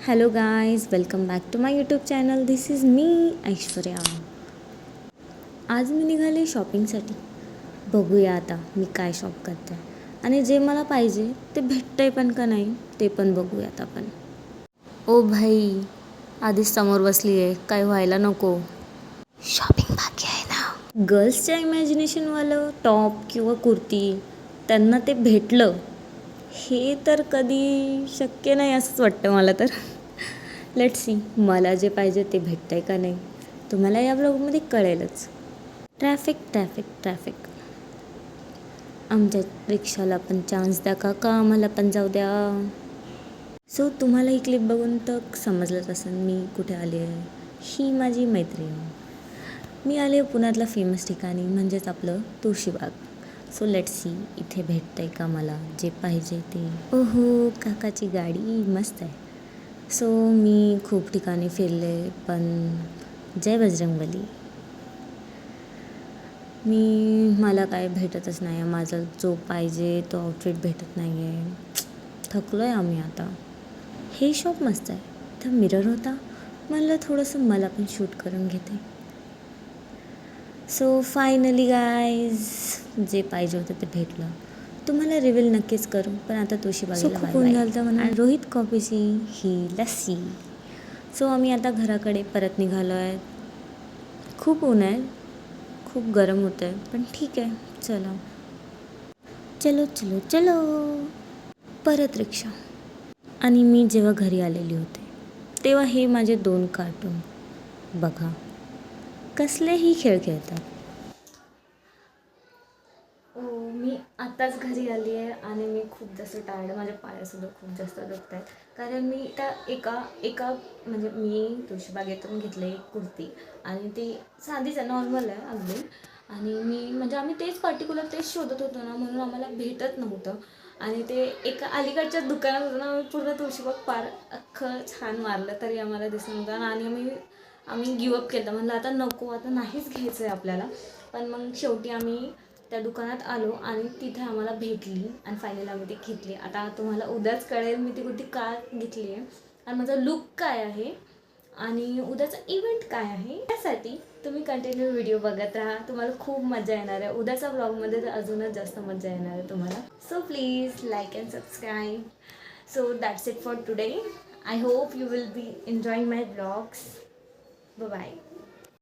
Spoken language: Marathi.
Hello guys, welcome back to my YouTube channel. This is me Aishwarya. आज मी निघाले शॉपिंगसाठी. बघूया आता मी काय शॉप करते आणि जे मला पाहिजे ते भेटतंय पण का नाही ते पण बघूयात आपण. ओ भाई, आधीच समोर बसली आहे, काय व्हायला नको. शॉपिंग बाकी आहे ना. गर्ल्सच्या इमॅजिनेशनवालं टॉप किंवा कुर्ती त्यांना ते भेटलं हे तर कधी शक्य नाही असंच वाटतं मला तर. लेट्स सी मला जे पाहिजे ते भेटतं आहे का नाही, तुम्हाला या ब्लॉगमध्ये कळेलच. Traffic traffic traffic. आमच्या रिक्षाला पण चान्स द्या काका, आम्हाला पण जाऊ द्या. सो तुम्हाला ही क्लिप बघून तर समजलंच असेल मी कुठे आली आहे. ही माझी मैत्रीण. मी आले पुण्यातल्या फेमस ठिकाणी म्हणजेच आपलं तुळशीबाग. सो लेट्स सी इथे भेटतं आहे का मला जे पाहिजे ते. ओहो, काकाची गाडी मस्त आहे. सो मी खूप ठिकाणी फिरले पण जय बजरंगबली. मला काय भेटतच नाही आहे. माझा जो पाहिजे तो आउटफिट भेटत नाही आहे. थकलो आहे आम्ही आता. हे शॉप मस्त आहे. इथं मिरर होता, म्हणलं थोडंसं मला पण शूट करून घेते. सो फायनली गाईज जे पाहिजे होतं ते भेटलं. तुम्हाला रिव्हील नक्कीच करू, पण आता तुळशीबागेला खूप ऊन झालं होतं म्हणून रोहित कॉफीची ही लस्सी. सो आम्ही आता घराकडे परत निघालो आहे. खूप ऊन आहे, खूप गरम होतं आहे, पण ठीक आहे चला. चलो चलो चलो. परत रिक्षा. आणि मी जेव्हा घरी आलेली होते तेव्हा हे माझे 2 कार्टून बघा कसलेही खेळ खेळतात. मी आत्ताच घरी आली आहे आणि मी खूप जास्त टायर्ड आहे. माझ्या पायासुद्धा खूप जास्त दुखत आहेत कारण मी त्या एका म्हणजे मी तुळशीबागेतून घेतले एक कुर्ती आणि ती साधीच आहे, नॉर्मल आहे अगदी. आणि म्हणजे आम्ही तेच पर्टिक्युलर तेच शोधत होतो ना, म्हणून आम्हाला भेटत नव्हतं. आणि ते एका अलीकडच्या दुकानात होतं ना, आम्ही पूर्ण तुळशीबाग पार अख्खं छान मारलं तरी आम्हाला दिसत नव्हतं. आणि आम्ही गिवअप केलं. म्हणलं आता नको, आता नाहीच घ्यायचं आहे आपल्याला. पण मग शेवटी आम्ही त्या दुकानात आलो आणि तिथे आम्हाला भेटली आणि फायनली आम्ही ती घेतली. आता तुम्हाला उद्याच कळेल मी ती कुठे का घेतली आहे आणि माझा लुक काय आहे आणि उद्याचा इव्हेंट काय आहे. त्यासाठी तुम्ही कंटिन्यू व्हिडिओ बघत राहा. तुम्हाला खूप मजा येणार आहे. उद्याच्या ब्लॉगमध्ये तर अजूनच जास्त मजा येणार आहे तुम्हाला. So please like and subscribe. So that's it for today. I hope you will be enjoying my blogs. Bye.